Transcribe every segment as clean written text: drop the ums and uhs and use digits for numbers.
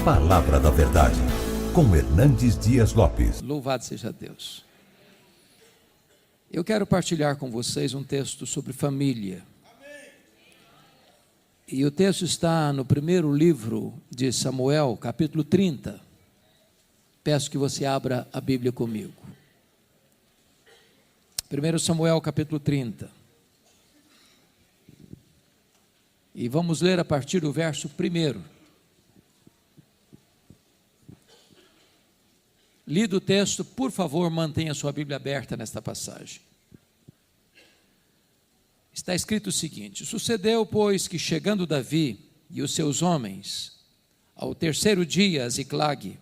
Palavra da Verdade, com Hernandes Dias Lopes. Louvado seja Deus. Eu quero partilhar com vocês um texto sobre família. E o texto está no primeiro livro de Samuel, capítulo 30. Peço que você abra a Bíblia comigo. 1 Samuel, capítulo 30. E vamos ler a partir do verso 1. Lido o texto, por favor, mantenha sua Bíblia aberta nesta passagem. Está escrito o seguinte: sucedeu, pois, que chegando Davi e os seus homens, ao terceiro dia a Ziclague,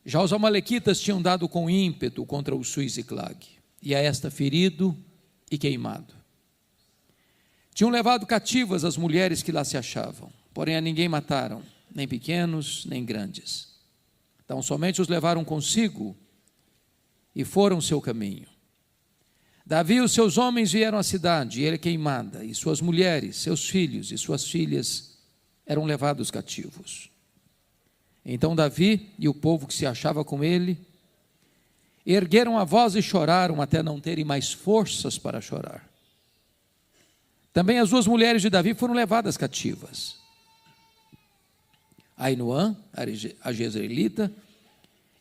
já os amalequitas tinham dado com ímpeto contra o sul Ziclague, e a esta ferido e queimado. Tinham levado cativas as mulheres que lá se achavam, porém a ninguém mataram, nem pequenos, nem grandes. Então somente os levaram consigo e foram seu caminho. Davi e os seus homens vieram à cidade, e ele queimada, e suas mulheres, seus filhos e suas filhas eram levados cativos. Então Davi e o povo que se achava com ele ergueram a voz e choraram até não terem mais forças para chorar. Também as duas mulheres de Davi foram levadas cativas: Ainoã, a jezreelita,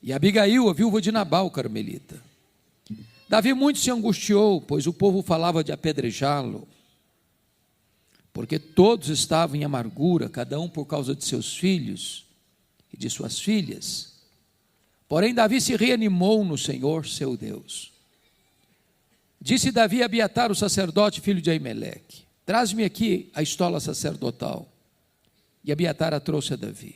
e Abigail, a viúva de Nabal, carmelita. Davi muito se angustiou, pois o povo falava de apedrejá-lo, porque todos estavam em amargura, cada um por causa de seus filhos e de suas filhas. Porém Davi se reanimou no Senhor, seu Deus. Disse Davi a Abiatar, o sacerdote, filho de Aimeleque: traz-me aqui a estola sacerdotal. E Abiatar a trouxe a Davi.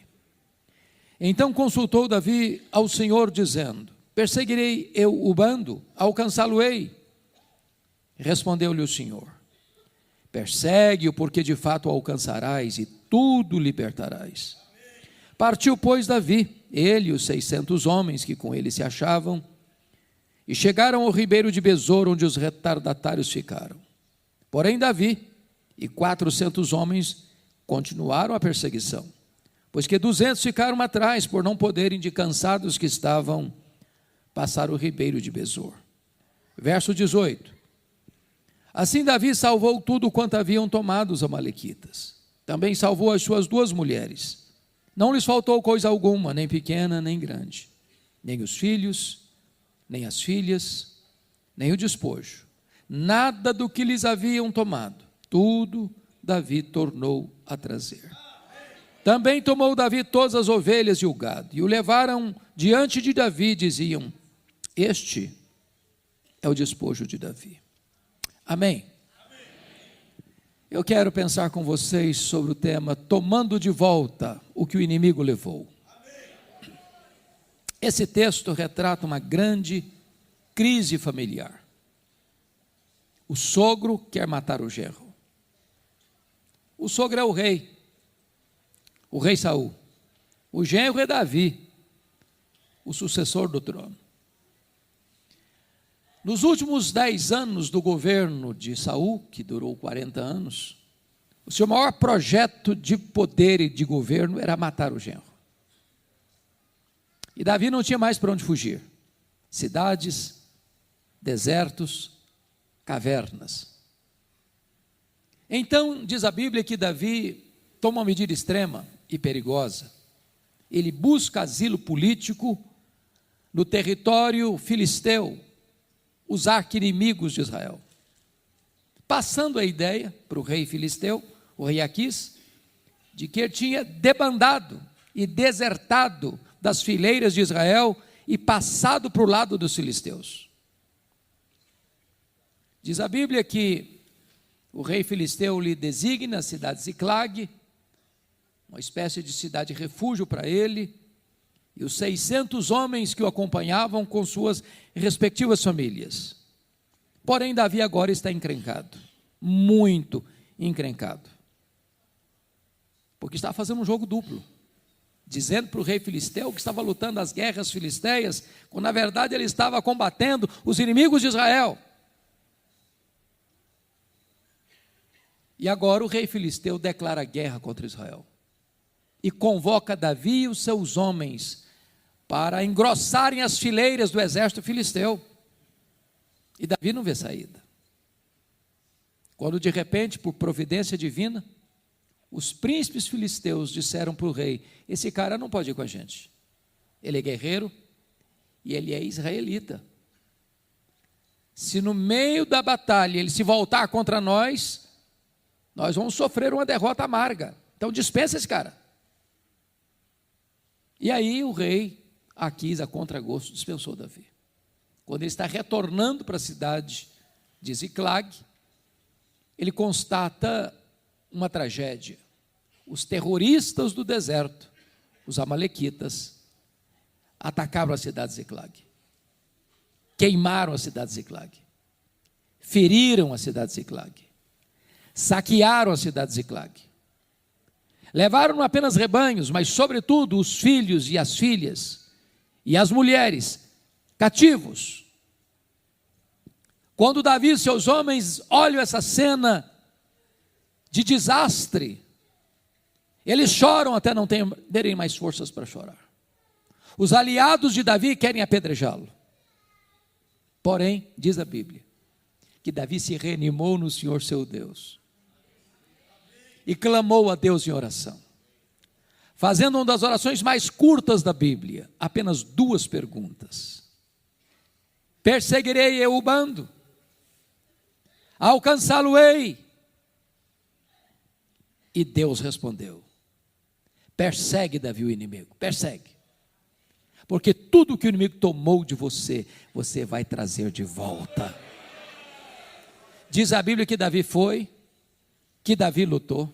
Então consultou Davi ao Senhor, dizendo: perseguirei eu o bando? Alcançá-lo-ei? Respondeu-lhe o Senhor: persegue-o, porque de fato o alcançarás e tudo libertarás. Partiu, pois, Davi, ele e os 600 homens que com ele se achavam, e chegaram ao ribeiro de Besor, onde os retardatários ficaram. Porém Davi e 400 homens continuaram a perseguição, pois que 200 ficaram atrás, por não poderem, de cansados que estavam, passar o ribeiro de Besor. Verso 18. Assim Davi salvou tudo quanto haviam tomado os amalequitas. Também salvou as suas duas mulheres. Não lhes faltou coisa alguma, nem pequena, nem grande, nem os filhos, nem as filhas, nem o despojo. Nada do que lhes haviam tomado, tudo Davi tornou a trazer. Também tomou Davi todas as ovelhas e o gado, e o levaram diante de Davi, diziam: este é o despojo de Davi. Amém. Eu quero pensar com vocês sobre o tema tomando de volta o que o inimigo levou. Esse texto retrata uma grande crise familiar. O sogro quer matar o genro. O sogro é o rei Saul. O genro é Davi, o sucessor do trono. Nos últimos 10 anos do governo de Saul, que durou 40 anos, o seu maior projeto de poder e de governo era matar o genro. E Davi não tinha mais para onde fugir. Cidades, desertos, cavernas. Então, diz a Bíblia que Davi toma uma medida extrema e perigosa. Ele busca asilo político no território filisteu, os arqui-inimigos de Israel, passando a ideia para o rei filisteu, o rei Aquis, de que ele tinha debandado e desertado das fileiras de Israel e passado para o lado dos filisteus. Diz a Bíblia que o rei filisteu lhe designa a cidade de Ziclague, uma espécie de cidade refúgio para ele, e os 600 homens que o acompanhavam com suas respectivas famílias. Porém, Davi agora está encrencado, muito encrencado, porque está fazendo um jogo duplo, dizendo para o rei filisteu que estava lutando as guerras filisteias, quando na verdade ele estava combatendo os inimigos de Israel. E agora o rei filisteu declara guerra contra Israel. e convoca Davi e os seus homens para engrossarem as fileiras do exército filisteu. E Davi não vê saída. Quando de repente, por providência divina, os príncipes filisteus disseram para o rei: esse cara não pode ir com a gente, ele é guerreiro e ele é israelita. Se no meio da batalha ele se voltar contra nós, nós vamos sofrer uma derrota amarga. Então dispensa esse cara. E aí o rei Aquis, a contragosto, dispensou Davi. Quando ele está retornando para a cidade de Ziclag, ele constata uma tragédia. Os terroristas do deserto, os amalequitas, atacaram a cidade de Ziclag. Queimaram a cidade de Ziclag. Feriram a cidade de Ziclag. Saquearam a cidade de Ziclag. Levaram não apenas rebanhos, mas sobretudo os filhos e as filhas e as mulheres cativos. Quando Davi e seus homens olham essa cena de desastre, eles choram até não terem mais forças para chorar. Os aliados de Davi querem apedrejá-lo. Porém, diz a Bíblia, que Davi se reanimou no Senhor seu Deus e clamou a Deus em oração, fazendo uma das orações mais curtas da Bíblia, apenas 2 perguntas: perseguirei eu o bando? Alcançá-lo-ei? E Deus respondeu: persegue, Davi, o inimigo, persegue, porque tudo que o inimigo tomou de você, você vai trazer de volta. Diz a Bíblia que Davi foi, que Davi lutou,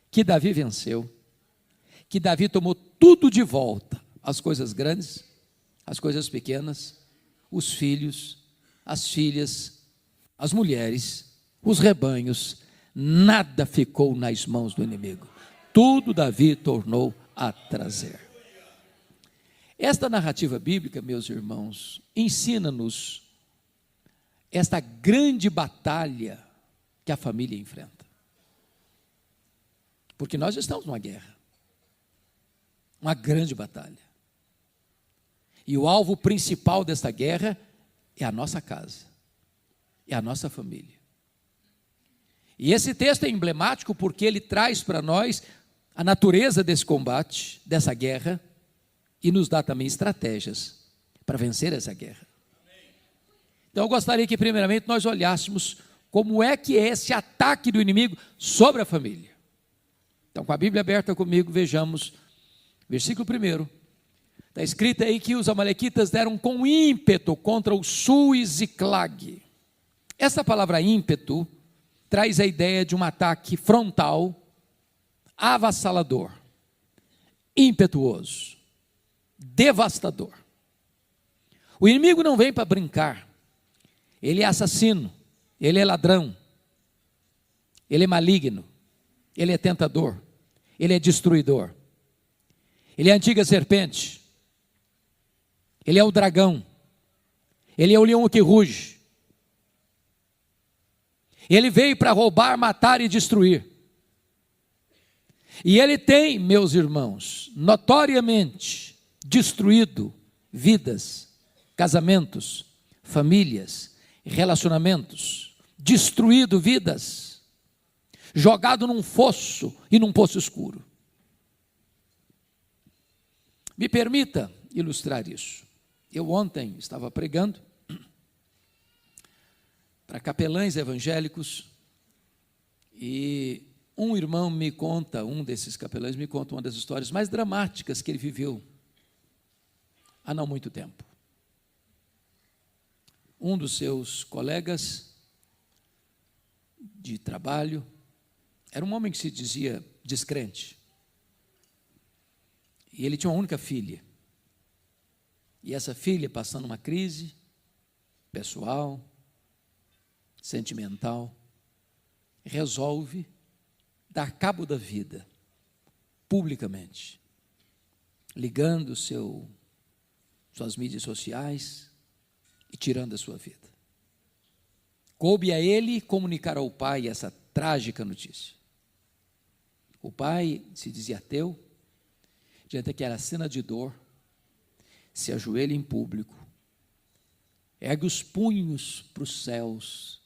que Davi venceu, que Davi tomou tudo de volta, as coisas grandes, as coisas pequenas, os filhos, as filhas, as mulheres, os rebanhos, nada ficou nas mãos do inimigo, tudo Davi tornou a trazer. Esta narrativa bíblica, meus irmãos, ensina-nos esta grande batalha que a família enfrenta. Porque nós estamos numa guerra, uma grande batalha. E o alvo principal desta guerra é a nossa casa, é a nossa família. E esse texto é emblemático porque ele traz para nós a natureza desse combate, dessa guerra, e nos dá também estratégias para vencer essa guerra. Então eu gostaria que primeiramente nós olhássemos como é que é esse ataque do inimigo sobre a família. Então, com a Bíblia aberta comigo, vejamos versículo 1. Está escrito aí que os amalequitas deram com ímpeto contra o sul e Ziclag. Essa palavra ímpeto traz a ideia de um ataque frontal, avassalador, impetuoso, devastador. O inimigo não vem para brincar. Ele é assassino, ele é ladrão, ele é maligno, ele é tentador, ele é destruidor, ele é a antiga serpente, ele é o dragão, ele é o leão que ruge. Ele veio para roubar, matar e destruir. E ele tem, meus irmãos, notoriamente destruído vidas, casamentos, famílias, relacionamentos, destruído vidas, jogado num fosso e num poço escuro. Me permita ilustrar isso. Eu ontem estava pregando para capelães evangélicos e um irmão me conta, um desses capelães me conta uma das histórias mais dramáticas que ele viveu há não muito tempo. Um dos seus colegas de trabalho era um homem que se dizia descrente. E ele tinha uma única filha. E essa filha, passando uma crise pessoal, sentimental, resolve dar cabo da vida, publicamente, ligando suas mídias sociais e tirando a sua vida. Coube a ele comunicar ao pai essa trágica notícia. O pai se dizia ateu, diante daquela cena de dor, se ajoelha em público, ergue os punhos para os céus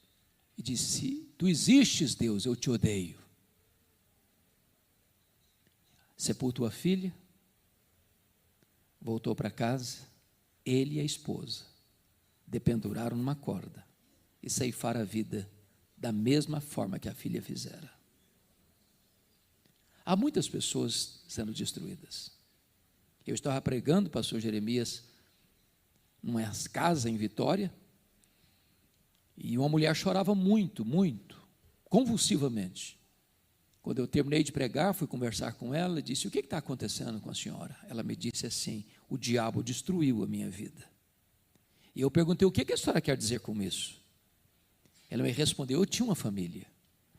e diz: se tu existes, Deus, eu te odeio. Sepultou a filha, voltou para casa, ele e a esposa dependuraram numa corda e ceifaram a vida da mesma forma que a filha fizera. Há muitas pessoas sendo destruídas. Eu estava pregando, pastor Jeremias, numa casa em Vitória, e uma mulher chorava muito, muito, convulsivamente. Quando eu terminei de pregar, fui conversar com ela e disse: o que está acontecendo com a senhora? Ela me disse assim: o diabo destruiu a minha vida. E eu perguntei: o que a senhora quer dizer com isso? Ela me respondeu: eu tinha uma família,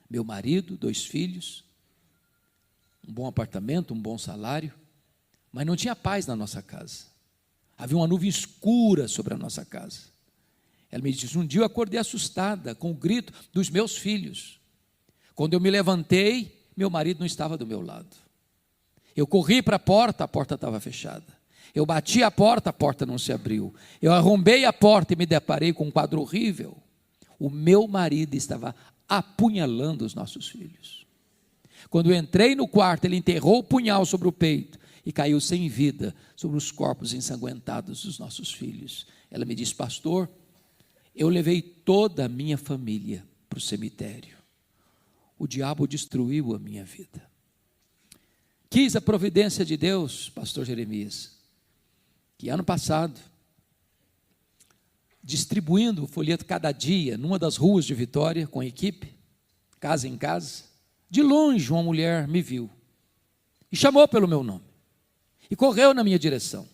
meu marido, 2 filhos, um bom apartamento, um bom salário, mas não tinha paz na nossa casa. Havia uma nuvem escura sobre a nossa casa. Ela me disse: um dia eu acordei assustada com o grito dos meus filhos. Quando eu me levantei, meu marido não estava do meu lado. Eu corri para a porta estava fechada. Eu bati a porta não se abriu. Eu arrombei a porta e me deparei com um quadro horrível. O meu marido estava apunhalando os nossos filhos. Quando eu entrei no quarto, ele enterrou o punhal sobre o peito e caiu sem vida sobre os corpos ensanguentados dos nossos filhos. Ela me disse: pastor, eu levei toda a minha família para o cemitério. O diabo destruiu a minha vida. Quis a providência de Deus, pastor Jeremias, que ano passado, distribuindo o folheto cada dia, numa das ruas de Vitória, com a equipe, casa em casa, de longe uma mulher me viu, e chamou pelo meu nome, e correu na minha direção.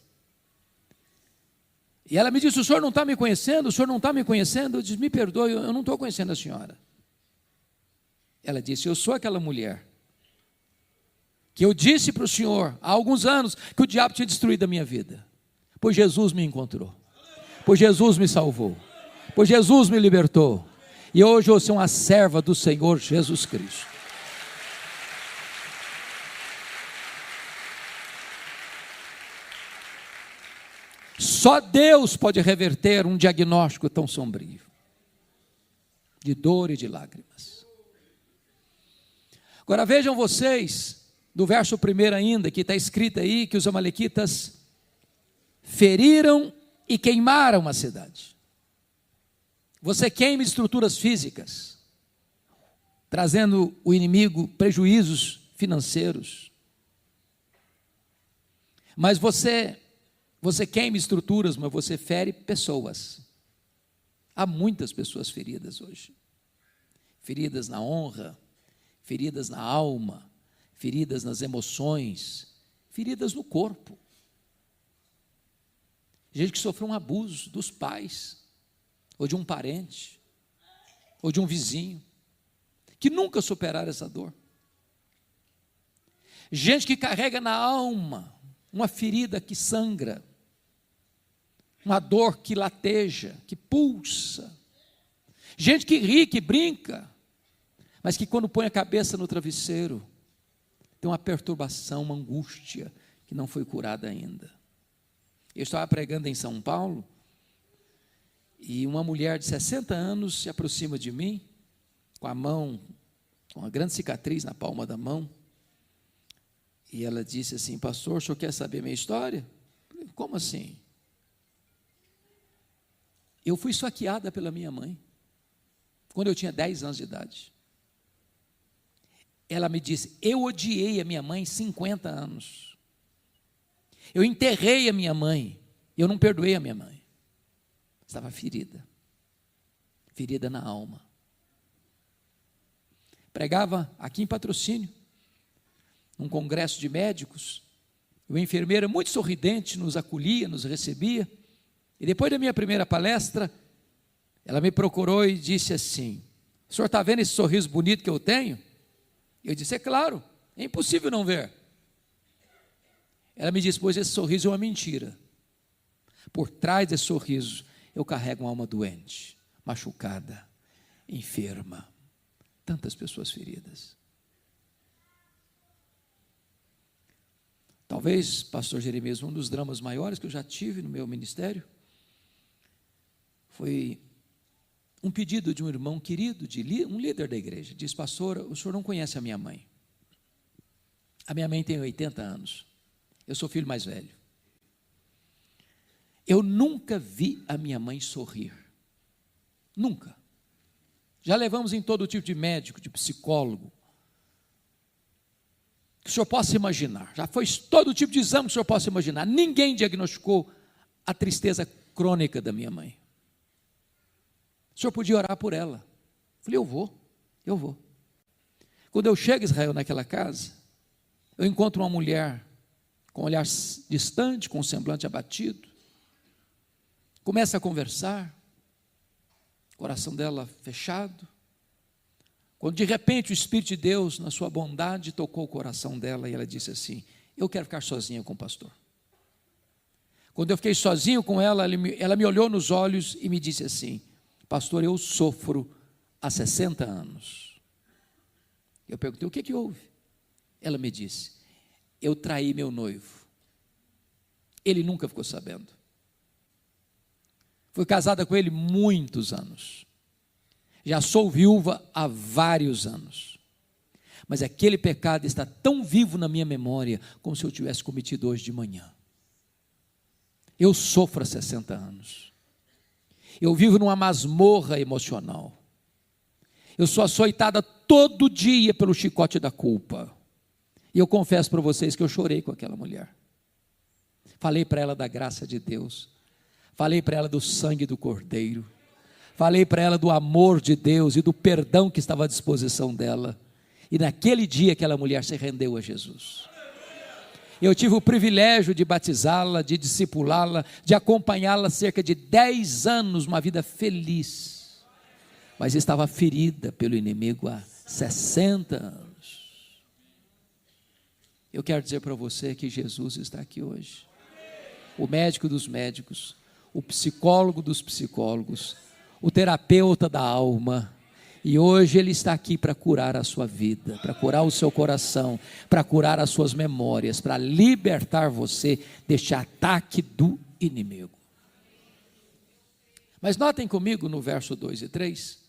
E ela me disse: o senhor não está me conhecendo? O senhor não está me conhecendo? Eu disse: me perdoe, eu não estou conhecendo a senhora. Ela disse: eu sou aquela mulher que eu disse para o senhor há alguns anos que o diabo tinha destruído a minha vida, pois Jesus me encontrou, pois Jesus me salvou, pois Jesus me libertou, e hoje eu sou uma serva do Senhor Jesus Cristo. Só Deus pode reverter um diagnóstico tão sombrio, de dor e de lágrimas. Agora vejam vocês, do verso 1 ainda, que está escrito aí que os amalequitas feriram e queimaram a cidade. Você queima estruturas físicas, trazendo o inimigo prejuízos financeiros. Mas você queima estruturas, mas você fere pessoas. Há muitas pessoas feridas hoje. Feridas na honra, feridas na alma, feridas nas emoções, feridas no corpo. Gente que sofreu um abuso dos pais, ou de um parente, ou de um vizinho, que nunca superaram essa dor. Gente que carrega na alma uma ferida que sangra, uma dor que lateja, que pulsa. Gente que ri, que brinca, mas que quando põe a cabeça no travesseiro, tem uma perturbação, uma angústia que não foi curada ainda. Eu estava pregando em São Paulo, e uma mulher de 60 anos se aproxima de mim, com a mão, com uma grande cicatriz na palma da mão, e ela disse assim: pastor, o senhor quer saber minha história? Eu falei: como assim? Eu fui esfaqueada pela minha mãe, quando eu tinha 10 anos de idade. Ela me disse: eu odiei a minha mãe 50 anos. Eu enterrei a minha mãe, eu não perdoei a minha mãe. Estava ferida, ferida na alma. Pregava aqui em Patrocínio, num congresso de médicos. Uma enfermeira muito sorridente nos acolhia, nos recebia. E depois da minha primeira palestra, ela me procurou e disse assim: o senhor está vendo esse sorriso bonito que eu tenho? Eu disse: é claro, é impossível não ver. Ela me disse: pois esse sorriso é uma mentira. Por trás desse sorriso, eu carrego uma alma doente, machucada, enferma. Tantas pessoas feridas. Talvez, pastor Jeremias, um dos dramas maiores que eu já tive no meu ministério foi um pedido de um irmão querido, um líder da igreja. Diz: pastor, o senhor não conhece a minha mãe. A minha mãe tem 80 anos. Eu sou filho mais velho. Eu nunca vi a minha mãe sorrir. Nunca. Já levamos em todo tipo de médico, de psicólogo, que o senhor possa imaginar. Já foi todo tipo de exame que o senhor possa imaginar. Ninguém diagnosticou a tristeza crônica da minha mãe. O senhor podia orar por ela. Eu falei: eu vou. Quando eu chego em Israel, naquela casa, eu encontro uma mulher com um olhar distante, com um semblante abatido. Começa a conversar, o coração dela fechado. Quando de repente o Espírito de Deus, na sua bondade, tocou o coração dela e ela disse assim: eu quero ficar sozinha com o pastor. Quando eu fiquei sozinho com ela, ela me olhou nos olhos e me disse assim: pastor, eu sofro há 60 anos. Eu perguntei: o que houve? Ela me disse: eu traí meu noivo. Ele nunca ficou sabendo. Fui casada com ele muitos anos. Já sou viúva há vários anos. Mas aquele pecado está tão vivo na minha memória, como se eu tivesse cometido hoje de manhã. Eu sofro há 60 anos. Eu vivo numa masmorra emocional. Eu sou açoitada todo dia pelo chicote da culpa. E eu confesso para vocês que eu chorei com aquela mulher. Falei para ela da graça de Deus. Falei para ela do sangue do Cordeiro. Falei para ela do amor de Deus e do perdão que estava à disposição dela. E naquele dia aquela mulher se rendeu a Jesus. Eu tive o privilégio de batizá-la, de discipulá-la, de acompanhá-la cerca de 10 anos, uma vida feliz. Mas estava ferida pelo inimigo há 60 anos. Eu quero dizer para você que Jesus está aqui hoje. O médico dos médicos, o psicólogo dos psicólogos, o terapeuta da alma. E hoje Ele está aqui para curar a sua vida, para curar o seu coração, para curar as suas memórias, para libertar você deste ataque do inimigo. Mas notem comigo no verso 2 e 3,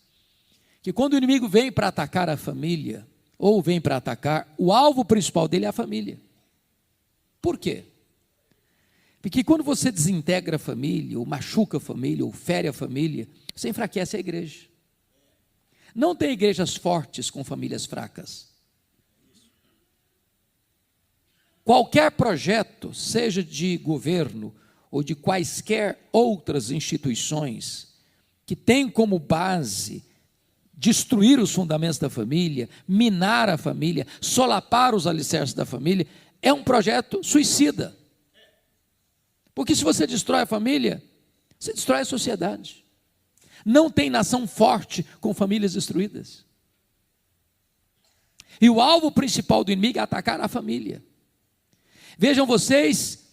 que quando o inimigo vem para atacar a família, ou vem para atacar, o alvo principal dele é a família. Por quê? Porque quando você desintegra a família, ou machuca a família, ou fere a família, você enfraquece a igreja. Não tem igrejas fortes com famílias fracas. Qualquer projeto, seja de governo ou de quaisquer outras instituições, que tem como base destruir os fundamentos da família, minar a família, solapar os alicerces da família, é um projeto suicida. Porque se você destrói a família, você destrói a sociedade. Não tem nação forte com famílias destruídas. E o alvo principal do inimigo é atacar a família. Vejam vocês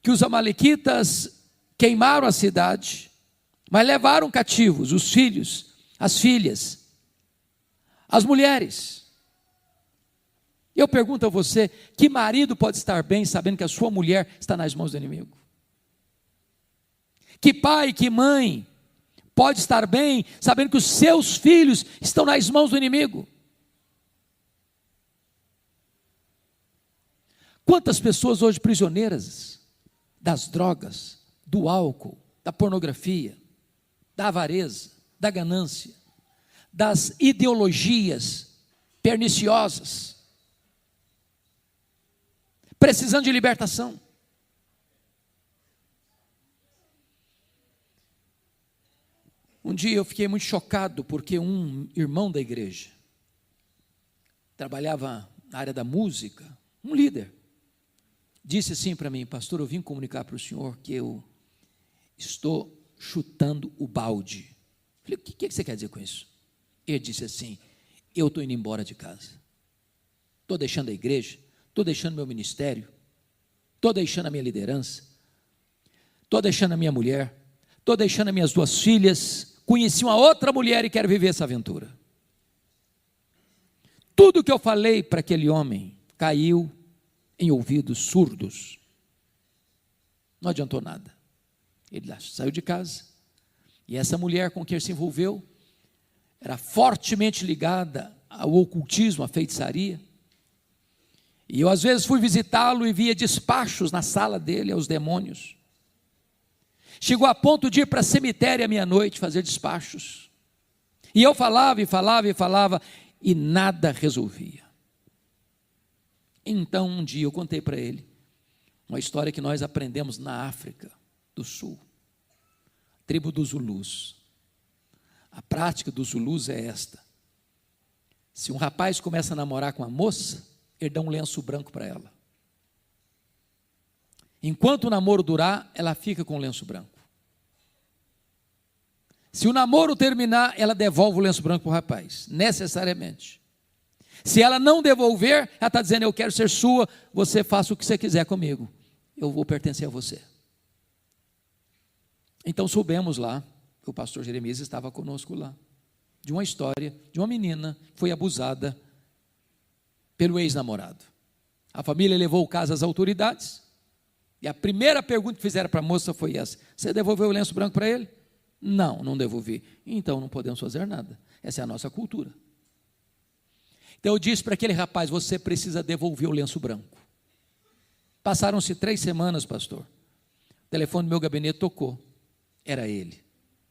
que os amalequitas queimaram a cidade, mas levaram cativos os filhos, as filhas, as mulheres. Eu pergunto a você: que marido pode estar bem sabendo que a sua mulher está nas mãos do inimigo? Que pai, que mãe pode estar bem sabendo que os seus filhos estão nas mãos do inimigo? Quantas pessoas hoje prisioneiras das drogas, do álcool, da pornografia, da avareza, da ganância, das ideologias perniciosas, precisando de libertação. Um dia eu fiquei muito chocado porque um irmão da igreja, trabalhava na área da música, um líder, disse assim para mim: pastor, eu vim comunicar para o senhor que eu estou chutando o balde. Eu falei: o que você quer dizer com isso? Ele disse assim: eu estou indo embora de casa, estou deixando a igreja, estou deixando meu ministério, estou deixando a minha liderança, estou deixando a minha mulher, estou deixando as minhas 2 filhas, conheci uma outra mulher e quero viver essa aventura. Tudo que eu falei para aquele homem caiu em ouvidos surdos. Não adiantou nada. Ele saiu de casa, e essa mulher com quem ele se envolveu era fortemente ligada ao ocultismo, à feitiçaria. E eu às vezes fui visitá-lo e via despachos na sala dele aos demônios. Chegou a ponto de ir para cemitério à meia-noite fazer despachos. E eu falava e falava e falava, e nada resolvia. Então um dia eu contei para ele uma história que nós aprendemos na África do Sul, tribo dos Zulus. A prática dos Zulus é esta: se um rapaz começa a namorar com uma moça, ele dá um lenço branco para ela. Enquanto o namoro durar, ela fica com o lenço branco. Se o namoro terminar, ela devolve o lenço branco para o rapaz, necessariamente. Se ela não devolver, ela está dizendo: eu quero ser sua, você faça o que você quiser comigo, eu vou pertencer a você. Então soubemos lá, que o pastor Jeremias estava conosco lá, de uma história de uma menina que foi abusada pelo ex-namorado. A família levou o caso às autoridades, e a primeira pergunta que fizeram para a moça foi essa: você devolveu o lenço branco para ele? Não, não devolvi. Então não podemos fazer nada, essa é a nossa cultura. Então eu disse para aquele rapaz: você precisa devolver o lenço branco. Passaram-se 3 semanas, pastor, o telefone do meu gabinete tocou, era ele.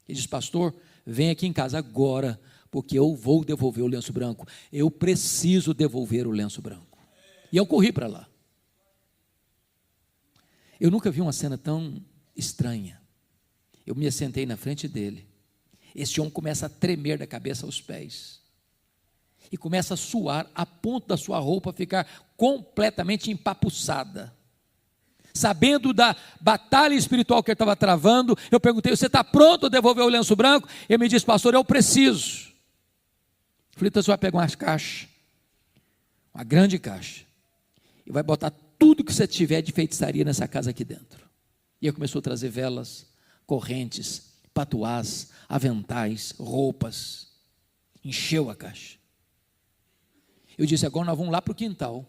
Ele disse: pastor, vem aqui em casa agora, porque eu vou devolver o lenço branco, eu preciso devolver o lenço branco. E eu corri para lá. Eu nunca vi uma cena tão estranha. Eu me assentei na frente dele, esse homem começa a tremer da cabeça aos pés, e começa a suar, a ponto da sua roupa ficar completamente empapuçada. Sabendo da batalha espiritual que ele estava travando, eu perguntei: você está pronto a devolver o lenço branco? Ele me disse: pastor, eu preciso. Eu falei: então você vai pegar uma caixa, uma grande caixa, e vai botar tudo que você tiver de feitiçaria nessa casa aqui dentro. E ele começou a trazer velas, correntes, patuás, aventais, roupas. Encheu a caixa. Eu disse: agora nós vamos lá para o quintal,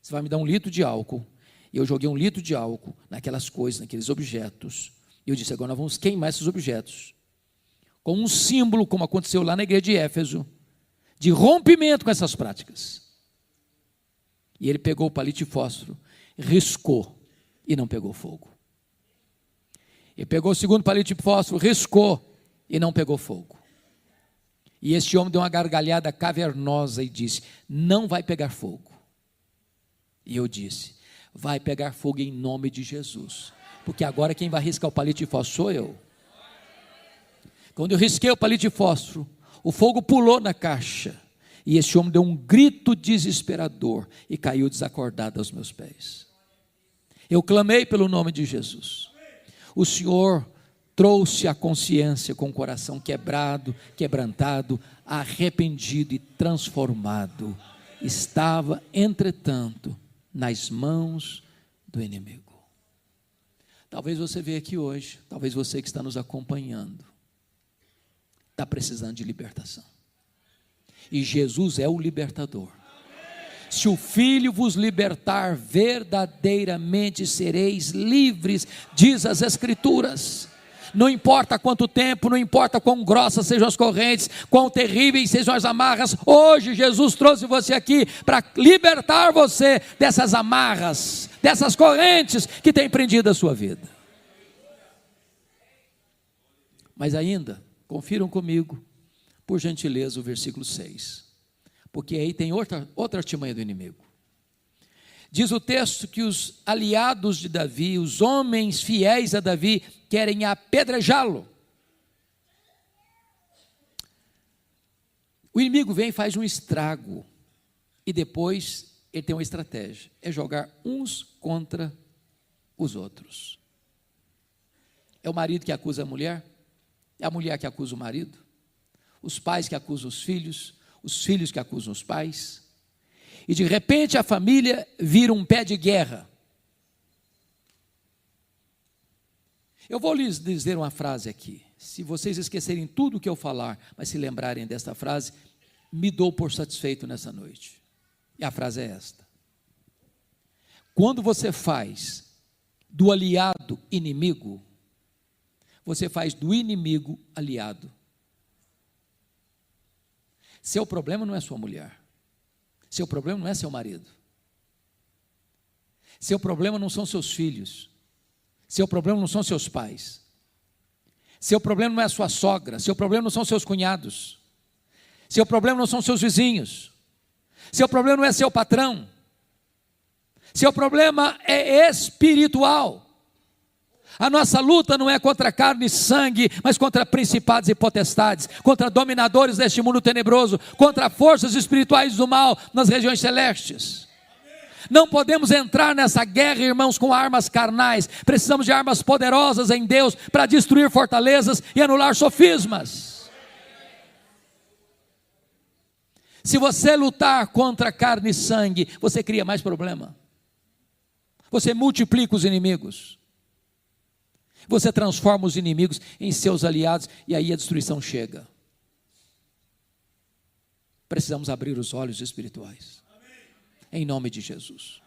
você vai me dar 1 litro de álcool. E eu joguei 1 litro de álcool naquelas coisas, naqueles objetos. E eu disse: agora nós vamos queimar esses objetos, com um símbolo, como aconteceu lá na igreja de Éfeso, de rompimento com essas práticas. E ele pegou o palito de fósforo, riscou, e não pegou fogo. Ele pegou o segundo palito de fósforo, riscou, e não pegou fogo. E este homem deu uma gargalhada cavernosa e disse: não vai pegar fogo. E eu disse: vai pegar fogo em nome de Jesus, porque agora quem vai riscar o palito de fósforo sou eu. Quando eu risquei o palito de fósforo, o fogo pulou na caixa, e esse homem deu um grito desesperador, e caiu desacordado aos meus pés. Eu clamei pelo nome de Jesus. O Senhor trouxe a consciência com o coração quebrado, quebrantado, arrependido e transformado. Estava, entretanto, nas mãos do inimigo. Talvez você veja aqui hoje, talvez você que está nos acompanhando, está precisando de libertação. E Jesus é o libertador. Se o Filho vos libertar, verdadeiramente sereis livres, diz as Escrituras. Não importa quanto tempo, não importa quão grossas sejam as correntes, quão terríveis sejam as amarras, hoje Jesus trouxe você aqui para libertar você dessas amarras, dessas correntes que têm prendido a sua vida. Mas ainda, confiram comigo, por gentileza, o versículo 6, porque aí tem outra artimanha do inimigo. Diz o texto que os aliados de Davi, os homens fiéis a Davi, querem apedrejá-lo. O inimigo vem e faz um estrago, e depois ele tem uma estratégia, é jogar uns contra os outros. É o marido que acusa a mulher, é a mulher que acusa o marido, os pais que acusam os filhos que acusam os pais, e de repente a família vira um pé de guerra. Eu vou lhes dizer uma frase aqui, se vocês esquecerem tudo o que eu falar, mas se lembrarem desta frase, me dou por satisfeito nessa noite. E a frase é esta: Quando você faz do aliado inimigo, você faz do inimigo aliado. Seu problema não é sua mulher. Seu problema não é seu marido. Seu problema não são seus filhos. Seu problema não são seus pais. Seu problema não é a sua sogra. Seu problema não são seus cunhados. Seu problema não são seus vizinhos. Seu problema não é seu patrão. Seu problema é espiritual. A nossa luta não é contra carne e sangue, mas contra principados e potestades, contra dominadores deste mundo tenebroso, contra forças espirituais do mal nas regiões celestes. Não podemos entrar nessa guerra, irmãos, com armas carnais. Precisamos de armas poderosas em Deus para destruir fortalezas e anular sofismas. Se você lutar contra carne e sangue, você cria mais problema. Você multiplica os inimigos. Você transforma os inimigos em seus aliados e aí a destruição chega. Precisamos abrir os olhos espirituais. Em nome de Jesus.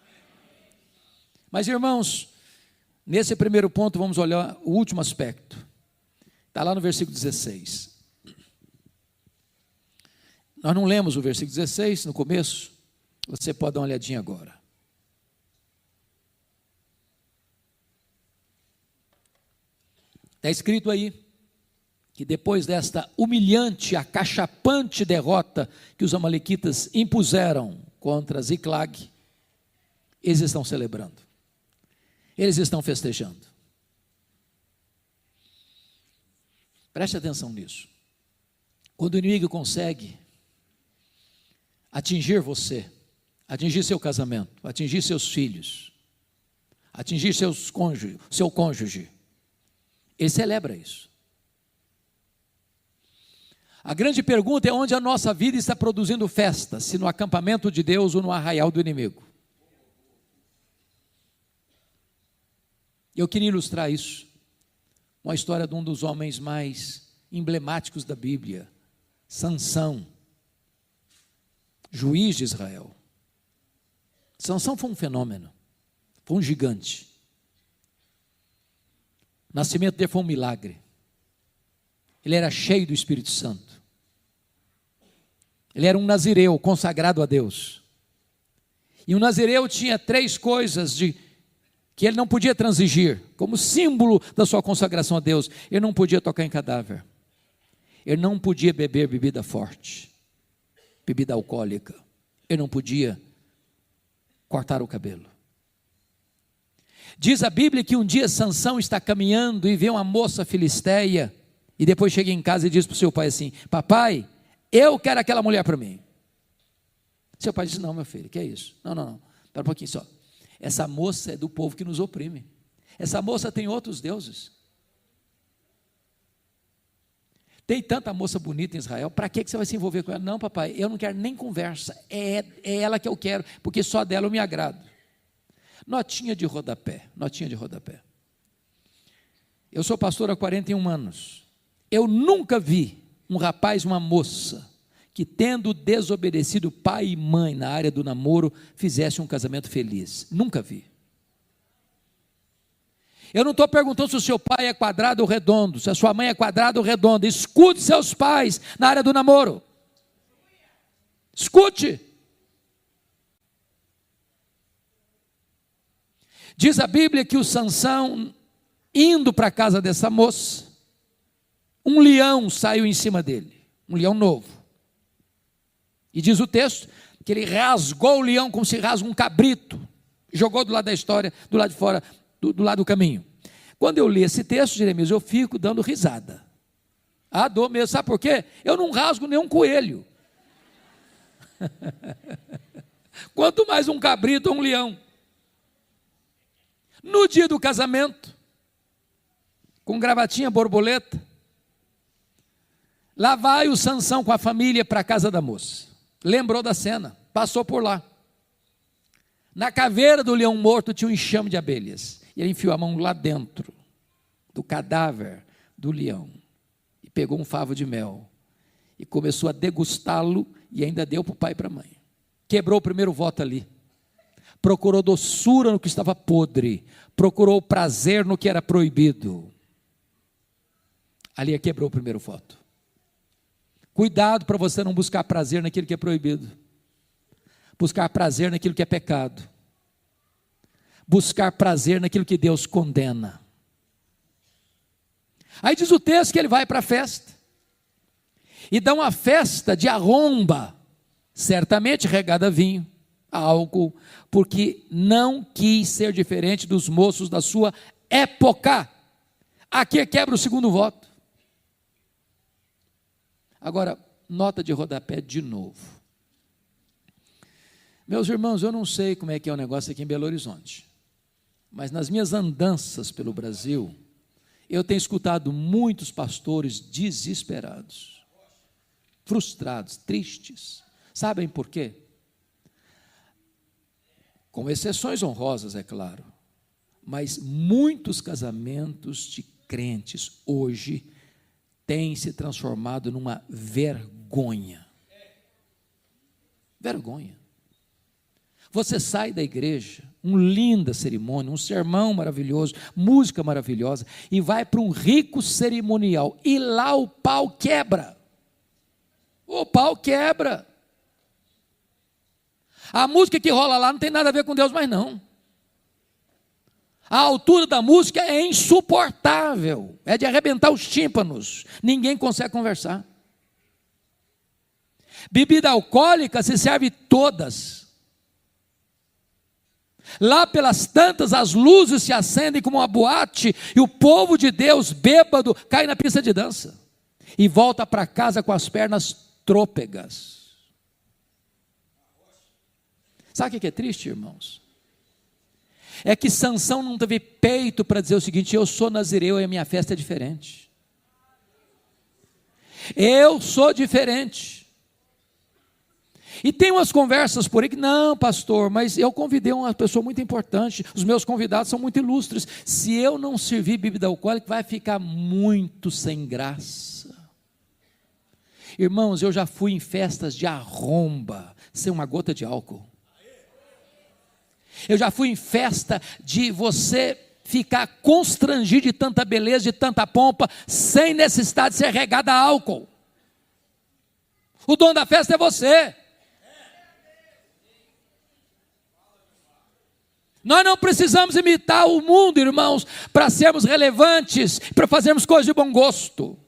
Mas, irmãos, nesse primeiro ponto vamos olhar o último aspecto. Está lá no versículo 16. Nós não lemos o versículo 16 no começo. Você pode dar uma olhadinha agora. Está escrito aí que depois desta humilhante, acachapante derrota que os amalequitas impuseram contra Ziclag, eles estão celebrando, eles estão festejando. Preste atenção nisso. Quando o inimigo consegue atingir você, atingir seu casamento, atingir seus filhos, atingir seu cônjuge, ele celebra isso. A grande pergunta é onde a nossa vida está produzindo festa, se no acampamento de Deus ou no arraial do inimigo. Eu queria ilustrar isso, uma história de um dos homens mais emblemáticos da Bíblia, Sansão, juiz de Israel. Sansão foi um fenômeno, foi um gigante. O nascimento dele foi um milagre. Ele era cheio do Espírito Santo. Ele era um nazireu consagrado a Deus. E o nazireu tinha 3 coisas que ele não podia transigir, como símbolo da sua consagração a Deus. Ele não podia tocar em cadáver. Ele não podia beber bebida forte, bebida alcoólica. Ele não podia cortar o cabelo. Diz a Bíblia que um dia Sansão está caminhando e vê uma moça filisteia, e depois chega em casa e diz para o seu pai assim: papai, eu quero aquela mulher para mim. Seu pai diz: não, meu filho, que é isso? Não, espera um pouquinho só. Essa moça é do povo que nos oprime. Essa moça tem outros deuses. Tem tanta moça bonita em Israel, para que você vai se envolver com ela? Não, papai, eu não quero nem conversa, é ela que eu quero, porque só dela eu me agrado. Notinha de rodapé. Eu sou pastor há 41 anos. Eu nunca vi um rapaz e uma moça que, tendo desobedecido pai e mãe na área do namoro, fizesse um casamento feliz. Nunca vi. Eu não estou perguntando se o seu pai é quadrado ou redondo, se a sua mãe é quadrada ou redonda. Escute seus pais na área do namoro. Escute. Diz a Bíblia que o Sansão, indo para a casa dessa moça, um leão saiu em cima dele, um leão novo. E diz o texto que ele rasgou o leão como se rasga um cabrito, jogou do lado da história, do lado de fora, do lado do caminho. Quando eu li esse texto, Jeremias, eu fico dando risada. Dou mesmo, sabe por quê? Eu não rasgo nenhum coelho. Quanto mais um cabrito ou um leão. No dia do casamento, com gravatinha borboleta, lá vai o Sansão com a família para a casa da moça. Lembrou da cena, passou por lá. Na caveira do leão morto tinha um enxame de abelhas. E ele enfiou a mão lá dentro do cadáver do leão e pegou um favo de mel e começou a degustá-lo e ainda deu para o pai e para a mãe. Quebrou o primeiro voto ali. procurou doçura no que estava podre, procurou prazer no que era proibido. Ali quebrou o primeiro voto. Cuidado para você não buscar prazer naquilo que é proibido, buscar prazer naquilo que é pecado, buscar prazer naquilo que Deus condena. Aí diz o texto que ele vai para a festa, e dá uma festa de arromba, certamente regada a vinho, a álcool, porque não quis ser diferente dos moços da sua época. Aqui quebra o segundo voto. Agora, nota de rodapé de novo. Meus irmãos, eu não sei como é que é o negócio aqui em Belo Horizonte, mas nas minhas andanças pelo Brasil, eu tenho escutado muitos pastores desesperados, frustrados, tristes. Sabem por quê? Com exceções honrosas, é claro, mas muitos casamentos de crentes hoje têm se transformado numa vergonha. Vergonha. Você sai da igreja, uma linda cerimônia, um sermão maravilhoso, música maravilhosa, e vai para um rico cerimonial, e lá o pau quebra. O pau quebra. A música que rola lá não tem nada a ver com Deus mais não. A altura da música é insuportável, é de arrebentar os tímpanos, ninguém consegue conversar. Bebida alcoólica se serve todas. Lá pelas tantas as luzes se acendem como uma boate, e o povo de Deus bêbado cai na pista de dança, e volta para casa com as pernas trôpegas. Sabe o que é triste, irmãos? É que Sansão não teve peito para dizer o seguinte: eu sou nazireu e a minha festa é diferente. Eu sou diferente. E tem umas conversas por aí que, não, pastor, mas eu convidei uma pessoa muito importante, os meus convidados são muito ilustres, se eu não servir bebida alcoólica, vai ficar muito sem graça. Irmãos, eu já fui em festas de arromba, sem uma gota de álcool. Eu já fui em festa de você ficar constrangido de tanta beleza, de tanta pompa, sem necessidade de ser regada a álcool. O dono da festa é você. Nós não precisamos imitar o mundo, irmãos, para sermos relevantes, para fazermos coisas de bom gosto.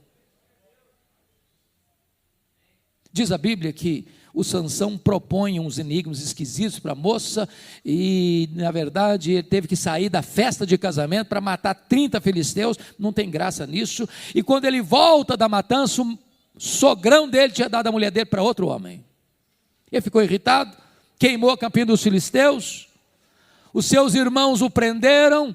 Diz a Bíblia que o Sansão propõe uns enigmas esquisitos para a moça, e na verdade ele teve que sair da festa de casamento para matar 30 filisteus, não tem graça nisso, e quando ele volta da matança, o sogrão dele tinha dado a mulher dele para outro homem. Ele ficou irritado, queimou a campina dos filisteus, os seus irmãos o prenderam,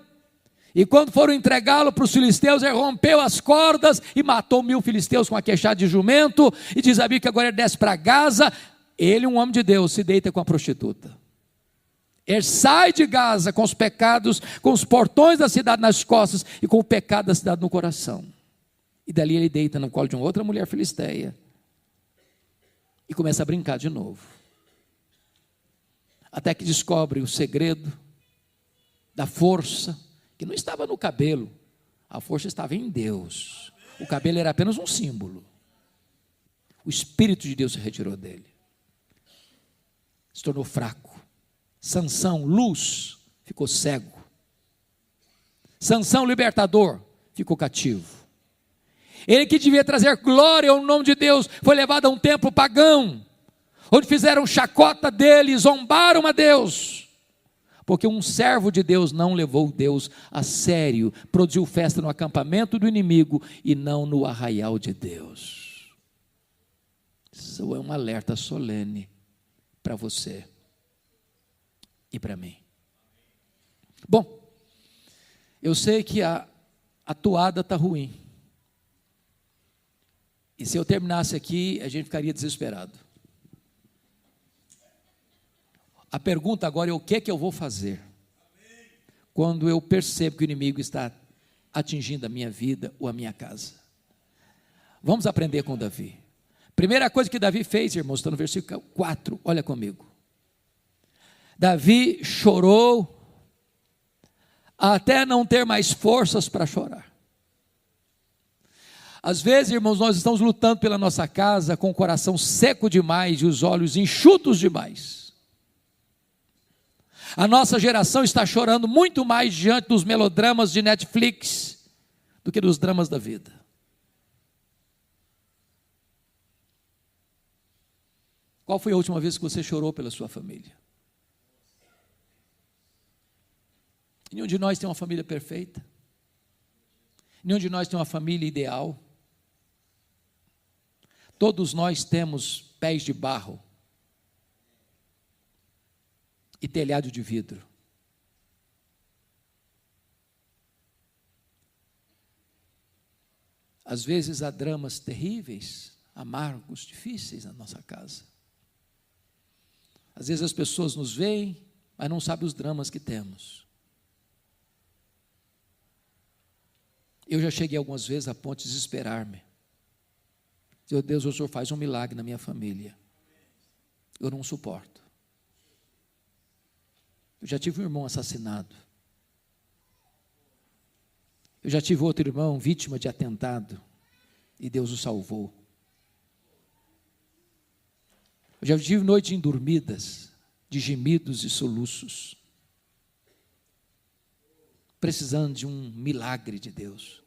e quando foram entregá-lo para os filisteus, ele rompeu as cordas e matou 1000 filisteus com a queixada de jumento, e diz a Bíblia que agora ele desce para Gaza. Ele, um homem de Deus, se deita com a prostituta. Ele sai de Gaza com os pecados, com os portões da cidade nas costas, e com o pecado da cidade no coração. E dali ele deita no colo de uma outra mulher filisteia, e começa a brincar de novo, até que descobre o segredo da força, que não estava no cabelo, a força estava em Deus. O cabelo era apenas um símbolo. O Espírito de Deus se retirou dele, se tornou fraco. Sansão, luz, ficou cego. Sansão, libertador, ficou cativo. Ele que devia trazer glória ao nome de Deus, foi levado a um templo pagão, onde fizeram chacota dele, zombaram a Deus, porque um servo de Deus não levou Deus a sério, produziu festa no acampamento do inimigo e não no arraial de Deus. Isso é um alerta solene para você e para mim. Bom, eu sei que a toada está ruim, e se eu terminasse aqui, a gente ficaria desesperado. A pergunta agora é: o que é que eu vou fazer quando eu percebo que o inimigo está atingindo a minha vida ou a minha casa? Vamos aprender com Davi. Primeira coisa que Davi fez, irmãos, está no versículo 4, olha comigo. Davi chorou até não ter mais forças para chorar. Às vezes, irmãos, nós estamos lutando pela nossa casa com o coração seco demais e os olhos enxutos demais. A nossa geração está chorando muito mais diante dos melodramas de Netflix do que dos dramas da vida. Qual foi a última vez que você chorou pela sua família? Nenhum de nós tem uma família perfeita. Nenhum de nós tem uma família ideal. Todos nós temos pés de barro e telhado de vidro. Às vezes há dramas terríveis, amargos, difíceis na nossa casa. Às vezes as pessoas nos veem, mas não sabem os dramas que temos. Eu já cheguei algumas vezes a ponto de desesperar-me. Meu Deus, o Senhor faz um milagre na minha família. Eu não suporto. Eu já tive um irmão assassinado. Eu já tive outro irmão vítima de atentado e Deus o salvou. Eu já tive noites indormidas, de gemidos e soluços, precisando de um milagre de Deus.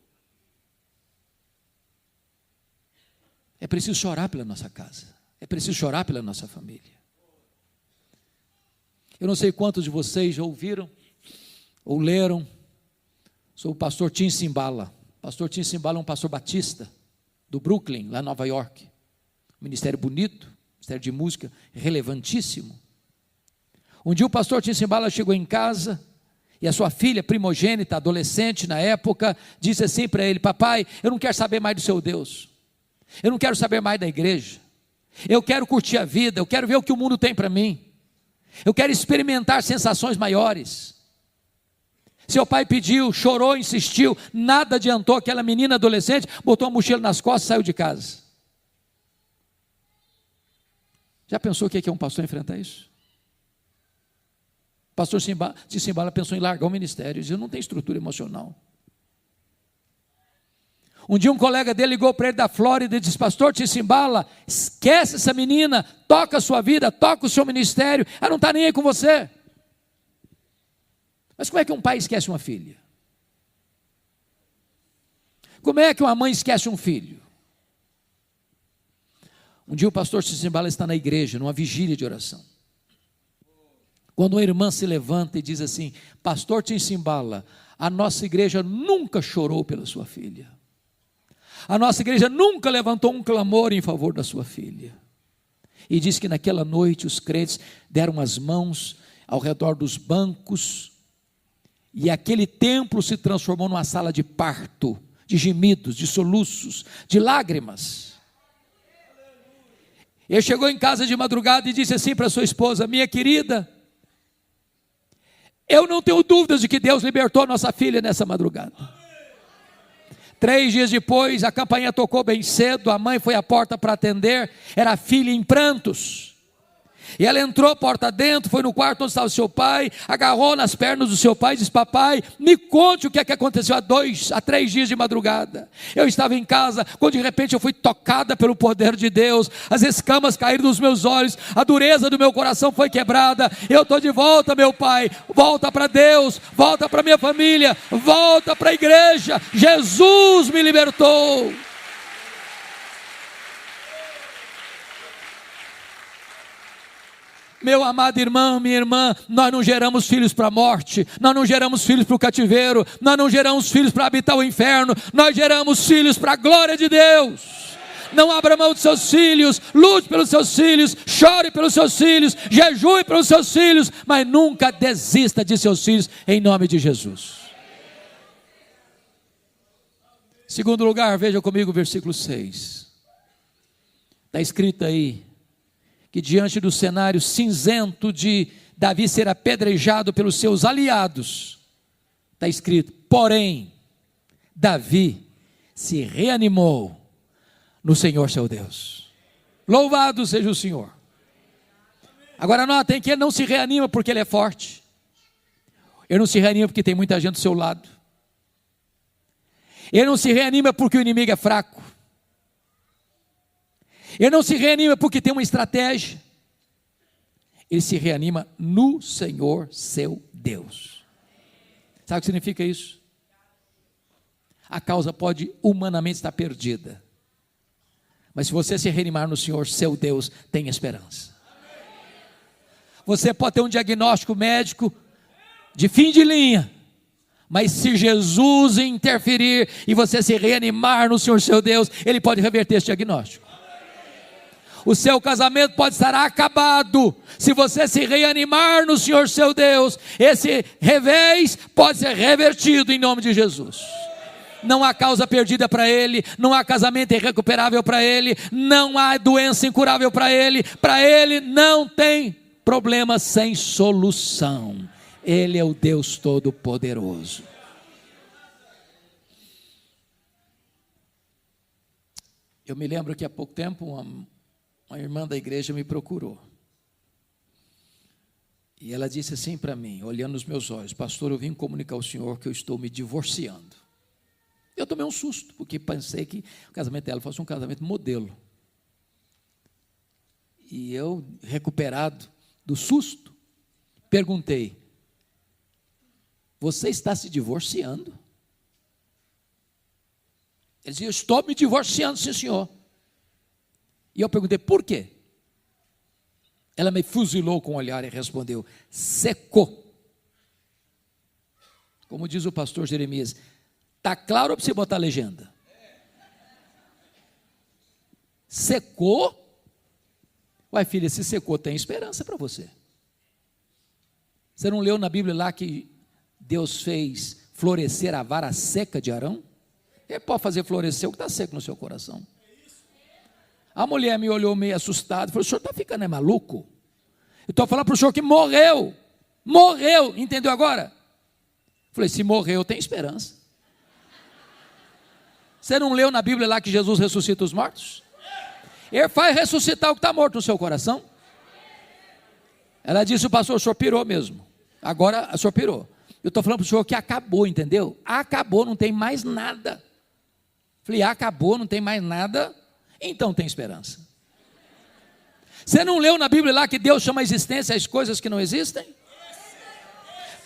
É preciso chorar pela nossa casa, é preciso chorar pela nossa família. Eu não sei quantos de vocês já ouviram ou leram sobre o pastor Tim Simbala. O pastor Tim Simbala é um pastor batista do Brooklyn, lá em Nova York. Ministério bonito, ministério de música relevantíssimo. Um dia o pastor Tim Simbala chegou em casa e a sua filha primogênita, adolescente na época, disse assim para ele: papai, eu não quero saber mais do seu Deus. Eu não quero saber mais da igreja. Eu quero curtir a vida, eu quero ver o que o mundo tem para mim. Eu quero experimentar sensações maiores. Seu pai pediu, chorou, insistiu, nada adiantou. Aquela menina adolescente botou a mochila nas costas e saiu de casa. Já pensou o que é um pastor enfrentar isso? O pastor Simbala pensou em largar o ministério. Ele não tem estrutura emocional. Um dia um colega dele ligou para ele da Flórida e disse: pastor Simbala, esquece essa menina, toca a sua vida, toca o seu ministério, ela não está nem aí com você. Mas como é que um pai esquece uma filha? Como é que uma mãe esquece um filho? Um dia o pastor Simbala está na igreja, numa vigília de oração. Quando uma irmã se levanta e diz assim: pastor Simbala, a nossa igreja nunca chorou pela sua filha. A nossa igreja nunca levantou um clamor em favor da sua filha. E diz que naquela noite os crentes deram as mãos ao redor dos bancos, e aquele templo se transformou numa sala de parto, de gemidos, de soluços, de lágrimas. Ele chegou em casa de madrugada e disse assim para sua esposa: minha querida, eu não tenho dúvidas de que Deus libertou nossa filha nessa madrugada. 3 dias depois, a campainha tocou bem cedo, a mãe foi à porta para atender, era a filha em prantos. E ela entrou porta dentro, foi no quarto onde estava o seu pai, agarrou nas pernas do seu pai e disse: papai, me conte o que é que aconteceu há 3 dias de madrugada. Eu estava em casa, quando de repente eu fui tocada pelo poder de Deus, as escamas caíram dos meus olhos, a dureza do meu coração foi quebrada. Eu estou de volta, meu pai. Volta para Deus, volta para minha família, volta para a igreja. Jesus me libertou. Meu amado irmão, minha irmã, nós não geramos filhos para a morte, nós não geramos filhos para o cativeiro, nós não geramos filhos para habitar o inferno, nós geramos filhos para a glória de Deus. Não abra mão dos seus filhos, lute pelos seus filhos, chore pelos seus filhos, jejue pelos seus filhos, mas nunca desista de seus filhos, em nome de Jesus. Segundo lugar, veja comigo o versículo 6. Está escrito aí que diante do cenário cinzento de Davi ser apedrejado pelos seus aliados, está escrito: porém, Davi se reanimou no Senhor seu Deus. Louvado seja o Senhor. Agora notem que ele não se reanima porque ele é forte. Ele não se reanima porque tem muita gente do seu lado. Ele não se reanima porque o inimigo é fraco. Ele não se reanima porque tem uma estratégia. Ele se reanima no Senhor seu Deus. Sabe o que significa isso? A causa pode humanamente estar perdida, mas se você se reanimar no Senhor seu Deus, tem esperança. Você pode ter um diagnóstico médico de fim de linha, mas se Jesus interferir e você se reanimar no Senhor seu Deus, Ele pode reverter esse diagnóstico. O seu casamento pode estar acabado, se você se reanimar no Senhor seu Deus, esse revés pode ser revertido em nome de Jesus. Não há causa perdida para ele, não há casamento irrecuperável para ele, não há doença incurável para ele não tem problema sem solução. Ele é o Deus Todo-Poderoso. Eu me lembro que há pouco tempo uma irmã da igreja me procurou. E ela disse assim para mim, olhando nos meus olhos: pastor, eu vim comunicar ao senhor que eu estou me divorciando. Eu tomei um susto, porque pensei que o casamento dela fosse um casamento modelo. E eu, recuperado do susto, perguntei: você está se divorciando? Ele dizia: eu estou me divorciando, sim senhor. E eu perguntei: por quê? Ela me fuzilou com o olhar e respondeu: secou. Como diz o pastor Jeremias, está claro ou para você botar a legenda? Secou? Uai, filha, se secou, tem esperança para você. Você não leu na Bíblia lá que Deus fez florescer a vara seca de Arão? Ele pode fazer florescer o que está seco no seu coração. A mulher me olhou meio assustada e falou: o senhor está ficando maluco? Eu estou falando para o senhor que morreu, entendeu agora? Falei: se morreu, tem esperança. Você não leu na Bíblia lá que Jesus ressuscita os mortos? Ele faz ressuscitar o que está morto no seu coração. Ela disse: o pastor, o senhor pirou mesmo. Agora o senhor pirou. Eu estou falando para o senhor que acabou, entendeu? Acabou, não tem mais nada. Falei: acabou, não tem mais nada, então tem esperança. Você não leu na Bíblia lá que Deus chama a existência as coisas que não existem?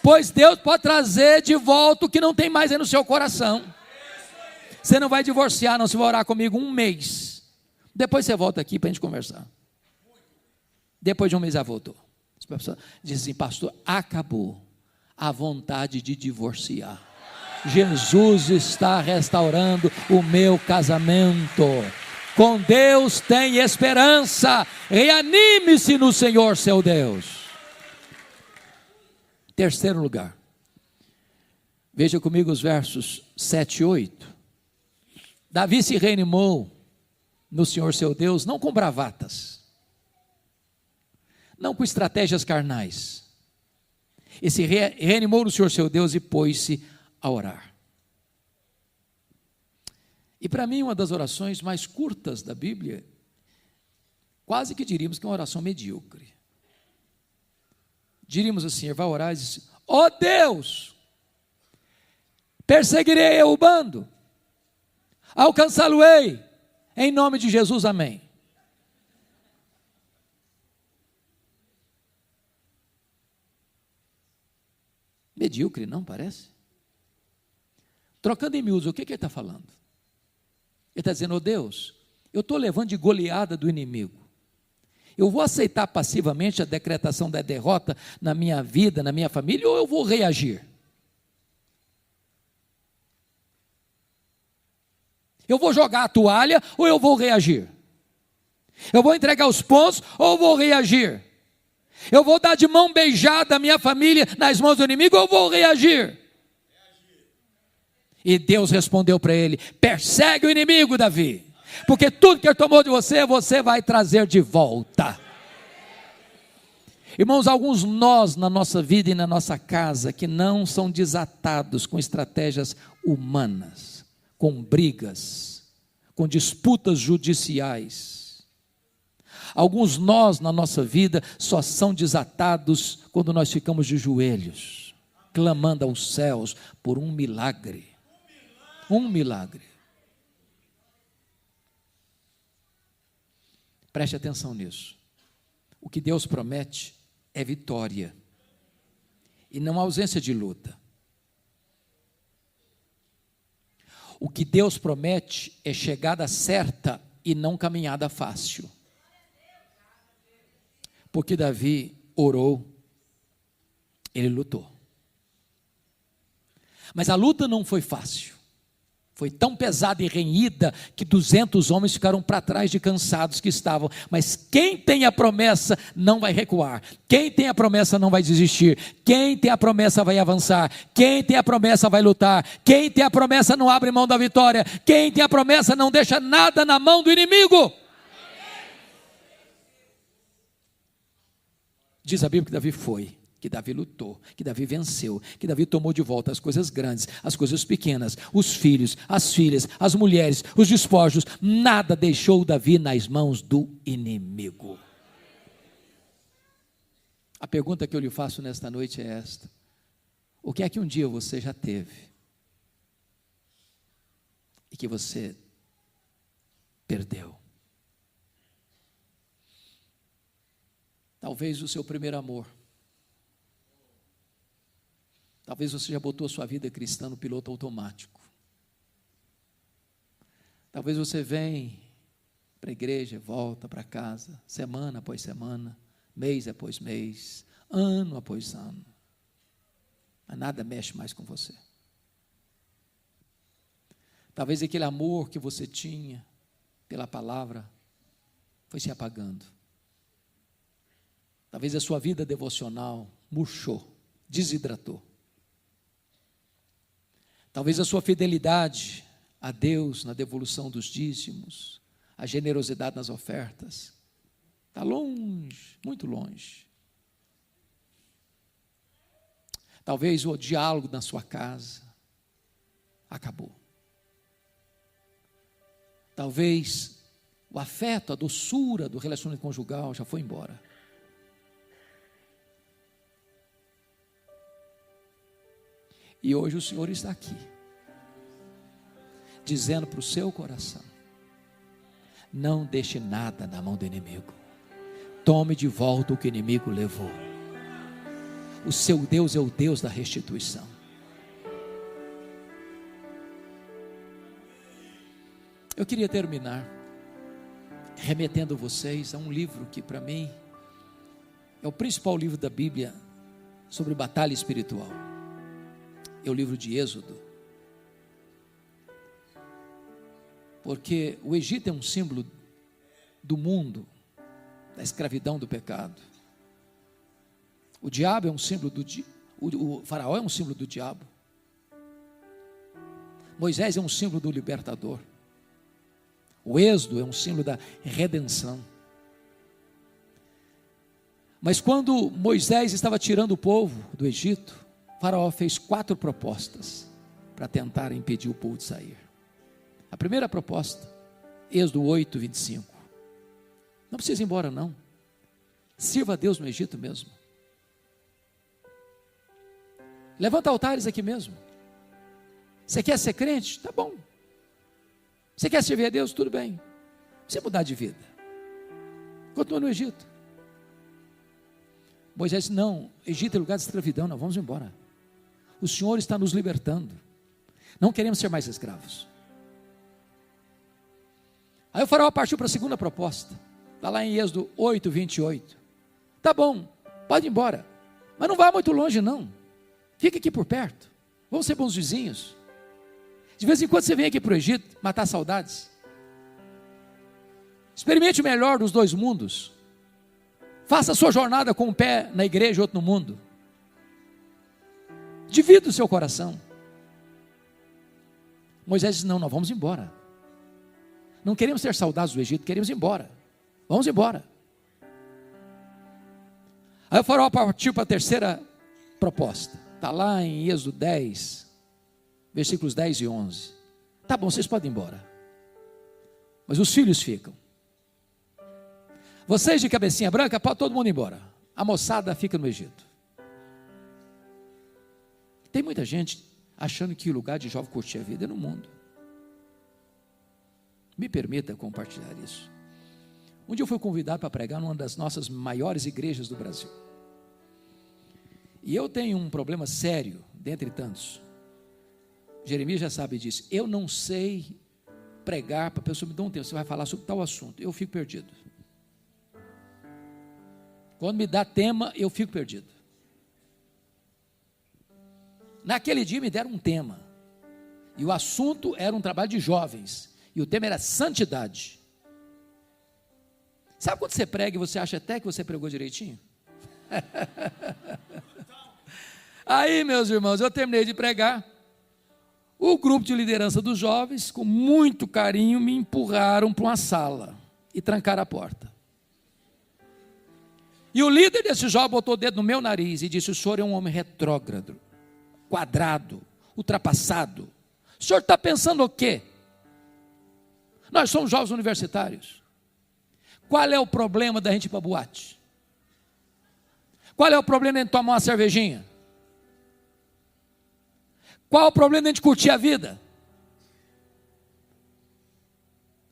Pois Deus pode trazer de volta o que não tem mais aí no seu coração. Você não vai divorciar, não. Você vai orar comigo um mês. Depois você volta aqui para a gente conversar. Depois de um mês ela voltou. A pessoa diz assim: pastor, acabou a vontade de divorciar. Jesus está restaurando o meu casamento. Com Deus tem esperança. Reanime-se no Senhor seu Deus. Terceiro lugar. Veja comigo os versos 7 e 8. Davi se reanimou no Senhor seu Deus, não com bravatas, não com estratégias carnais. Ele se reanimou no Senhor seu Deus e pôs-se a orar. E para mim, uma das orações mais curtas da Bíblia, quase que diríamos que é uma oração medíocre. Diríamos assim: ele vai orar e diz: ó Deus, perseguirei eu o bando, alcançá-lo-ei, em nome de Jesus, amém. Medíocre, não parece? Trocando em miúdos, o que ele está falando? Ele está dizendo: ó Deus, eu estou levando de goleada do inimigo. Eu vou aceitar passivamente a decretação da derrota na minha vida, na minha família, ou eu vou reagir? Eu vou jogar a toalha ou eu vou reagir? Eu vou entregar os pontos ou eu vou reagir? Eu vou dar de mão beijada a minha família nas mãos do inimigo ou eu vou reagir? E Deus respondeu para ele: persegue o inimigo, Davi, porque tudo que ele tomou de você, você vai trazer de volta. Irmãos, alguns nós na nossa vida e na nossa casa que não são desatados com estratégias humanas, com brigas, com disputas judiciais. Alguns nós na nossa vida só são desatados quando nós ficamos de joelhos, clamando aos céus por um milagre. Um milagre. Preste atenção nisso. O que Deus promete é vitória e não ausência de luta. O que Deus promete é chegada certa e não caminhada fácil. Porque Davi orou, ele lutou. Mas a luta não foi fácil. Foi tão pesada e renhida que 200 homens ficaram para trás de cansados que estavam. Mas quem tem a promessa não vai recuar. Quem tem a promessa não vai desistir. Quem tem a promessa vai avançar. Quem tem a promessa vai lutar. Quem tem a promessa não abre mão da vitória. Quem tem a promessa não deixa nada na mão do inimigo. Diz a Bíblia que Davi foi, que Davi lutou, que Davi venceu, que Davi tomou de volta as coisas grandes, as coisas pequenas, os filhos, as filhas, as mulheres, os despojos, nada deixou Davi nas mãos do inimigo. A pergunta que eu lhe faço nesta noite é esta: o que é que um dia você já teve e que você perdeu? Talvez o seu primeiro amor. Talvez você já botou a sua vida cristã no piloto automático. Talvez você vem para a igreja, volta para casa, semana após semana, mês após mês, ano após ano. Mas nada mexe mais com você. Talvez aquele amor que você tinha pela palavra foi se apagando. Talvez a sua vida devocional murchou, desidratou. Talvez a sua fidelidade a Deus na devolução dos dízimos, a generosidade nas ofertas, está longe, muito longe. Talvez o diálogo na sua casa acabou. Talvez o afeto, a doçura do relacionamento conjugal já foi embora. E hoje o Senhor está aqui, dizendo para o seu coração: não deixe nada na mão do inimigo. Tome de volta o que o inimigo levou. O seu Deus é o Deus da restituição. Eu queria terminar remetendo vocês a um livro que para mim é o principal livro da Bíblia sobre batalha espiritual. É o livro de Êxodo. Porque o Egito é um símbolo do mundo, da escravidão, do pecado. O diabo é um símbolo o faraó é um símbolo do diabo. Moisés é um símbolo do libertador. O Êxodo é um símbolo da redenção. Mas quando Moisés estava tirando o povo do Egito, Faraó fez 4 propostas para tentar impedir o povo de sair. A primeira proposta, Êxodo 8, 25. Não precisa ir embora não. Sirva a Deus no Egito mesmo. Levanta altares aqui mesmo. Você quer ser crente? Tá bom. Você quer servir a Deus? Tudo bem. Você mudar de vida. Continua no Egito. Moisés disse: não, Egito é lugar de escravidão, nós vamos embora. O Senhor está nos libertando. Não queremos ser mais escravos. Aí o faraó partiu para a segunda proposta. Está lá em Êxodo 8, 28. Tá bom, pode ir embora. Mas não vá muito longe não. Fica aqui por perto. Vamos ser bons vizinhos. De vez em quando você vem aqui para o Egito matar saudades. Experimente o melhor dos 2 mundos. Faça a sua jornada com um pé na igreja e outro no mundo. Divida o seu coração. Moisés disse: não, nós vamos embora. Não queremos ter saudades do Egito, queremos ir embora. Vamos embora. Aí o faraó partiu para a terceira proposta. Está lá em Êxodo 10, versículos 10 e 11. Tá bom, vocês podem ir embora. Mas os filhos ficam. Vocês de cabecinha branca, pode todo mundo ir embora. A moçada fica no Egito. Tem muita gente achando que o lugar de jovem curtir a vida é no mundo. Me permita compartilhar isso. Um dia eu fui convidado para pregar numa das nossas maiores igrejas do Brasil. E eu tenho um problema sério, dentre tantos. Jeremias já sabe disso. Eu não sei pregar para a pessoa me dar um tempo. Você vai falar sobre tal assunto. Eu fico perdido. Quando me dá tema, eu fico perdido. Naquele dia me deram um tema. E o assunto era um trabalho de jovens. E o tema era santidade. Sabe quando você prega e você acha até que você pregou direitinho? Aí, meus irmãos, eu terminei de pregar. O grupo de liderança dos jovens, com muito carinho, me empurraram para uma sala e trancaram a porta. E o líder desse jovem botou o dedo no meu nariz e disse: o senhor é um homem retrógrado, quadrado, ultrapassado. O senhor está pensando o quê? Nós somos jovens universitários. Qual é o problema da gente ir para a boate? Qual é o problema de a gente tomar uma cervejinha? Qual é o problema de a gente curtir a vida?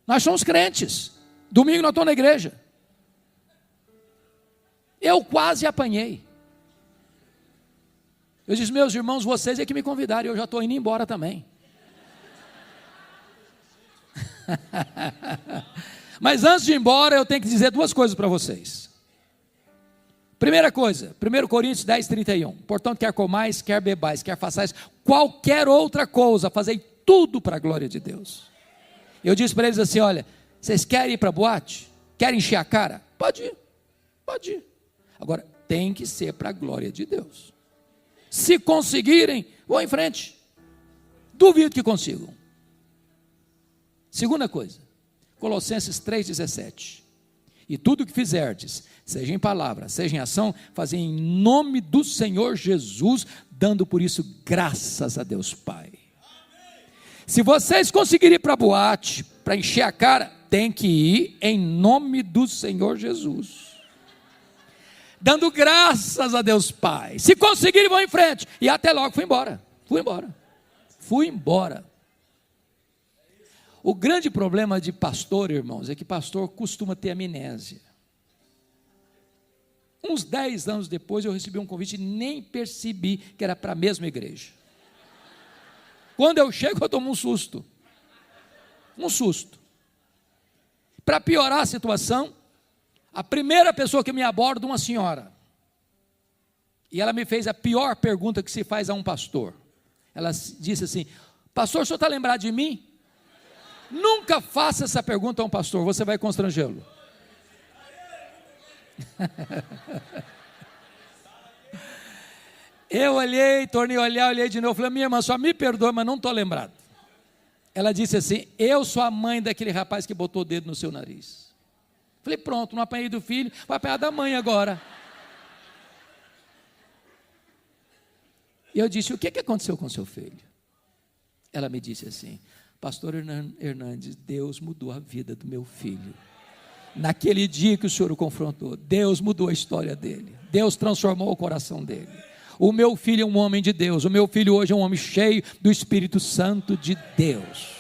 Nós somos crentes. Domingo nós estamos na igreja. Eu quase apanhei. Eu disse: meus irmãos, vocês é que me convidaram, eu já estou indo embora também. Mas antes de ir embora, eu tenho que dizer duas coisas para vocês. Primeira coisa, 1 Coríntios 10, 31. Portanto, quer comais, quer bebais, quer façais qualquer outra coisa, fazei tudo para a glória de Deus. Eu disse para eles assim: olha, vocês querem ir para a boate? Querem encher a cara? Pode ir, pode ir. Agora, tem que ser para a glória de Deus. Se conseguirem, vão em frente. Duvido que consigam. Segunda coisa, Colossenses 3,17. E tudo o que fizerdes, seja em palavra, seja em ação, fazei em nome do Senhor Jesus, dando por isso graças a Deus Pai. Se vocês conseguirem ir para a boate, para encher a cara, tem que ir em nome do Senhor Jesus, dando graças a Deus Pai. Se conseguirem, vão em frente. E até logo, fui embora. O grande problema de pastor, irmãos, é que pastor costuma ter amnésia. Uns 10 anos depois eu recebi um convite e nem percebi que era para a mesma igreja. Quando eu chego, eu tomo um susto. Para piorar a situação, a primeira pessoa que me aborda, uma senhora. E ela me fez a pior pergunta que se faz a um pastor. Ela disse assim: pastor, o senhor está lembrado de mim? Nunca faça essa pergunta a um pastor, você vai constrangê-lo. Eu olhei, tornei a olhar, olhei de novo, falei: minha irmã, só me perdoa, mas não estou lembrado. Ela disse assim: eu sou a mãe daquele rapaz que botou o dedo no seu nariz. Falei: pronto, não apanhei do filho, vou apanhar da mãe agora. E eu disse: o que aconteceu com seu filho? Ela me disse assim: pastor Hernandes, Deus mudou a vida do meu filho. Naquele dia que o senhor o confrontou, Deus mudou a história dele. Deus transformou o coração dele. O meu filho é um homem de Deus. O meu filho hoje é um homem cheio do Espírito Santo de Deus.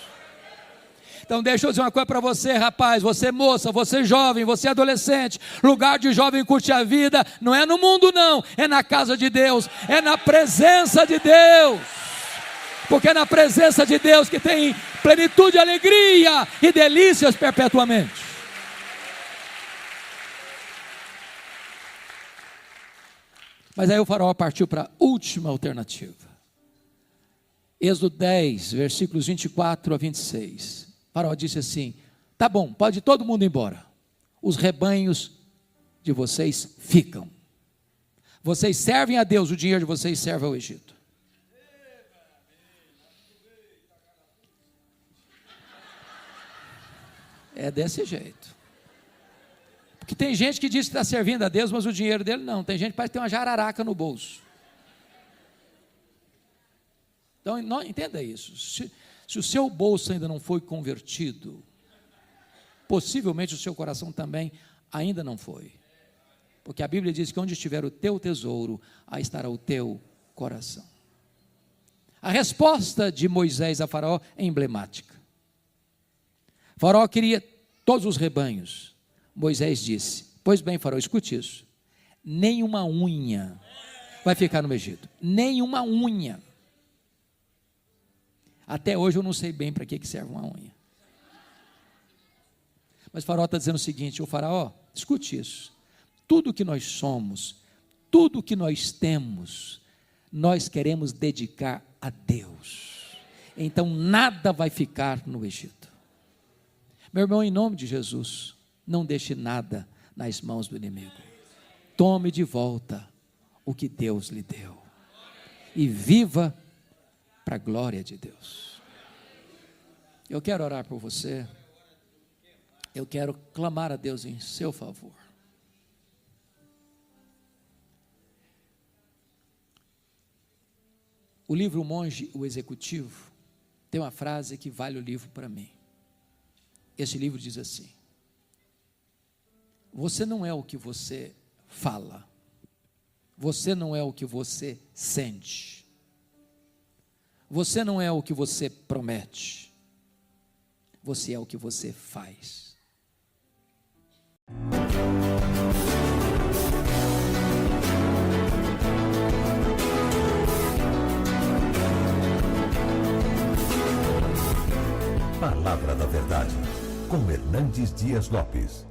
Então deixa eu dizer uma coisa para você, rapaz, você moça, você jovem, você adolescente. Lugar de jovem curte a vida não é no mundo não, é na casa de Deus, é na presença de Deus. Porque é na presença de Deus que tem plenitude, alegria e delícias perpetuamente. Mas aí o faraó partiu para a última alternativa. Êxodo 10, versículos 24 a 26. O faraó disse assim: tá bom, pode todo mundo ir embora. Os rebanhos de vocês ficam. Vocês servem a Deus, o dinheiro de vocês serve ao Egito. É desse jeito. Porque tem gente que diz que está servindo a Deus, mas o dinheiro dele não. Tem gente que parece ter uma jararaca no bolso. Então, não, entenda isso. Se o seu bolso ainda não foi convertido, possivelmente o seu coração também Ainda não foi. Porque a Bíblia diz que onde estiver o teu tesouro, aí estará o teu coração. A resposta de Moisés a Faraó é emblemática. Faraó queria todos os rebanhos. Moisés disse: pois bem, Faraó, escute isso. Nenhuma unha vai ficar no Egito. Nenhuma unha. Até hoje eu não sei bem para que serve uma unha. Mas Faraó está dizendo o seguinte: ô Faraó, escute isso. Tudo que nós somos, tudo que nós temos, nós queremos dedicar a Deus. Então nada vai ficar no Egito. Meu irmão, em nome de Jesus, não deixe nada nas mãos do inimigo. Tome de volta o que Deus lhe deu. E viva para a glória de Deus. Eu quero orar por você. Eu quero clamar a Deus em seu favor. O livro O Monge, o Executivo, tem uma frase que vale o livro para mim. Esse livro diz assim: você não é o que você fala, você não é o que você sente, você não é o que você promete, você é o que você faz. Palavra da Verdade, com Hernandes Dias Lopes.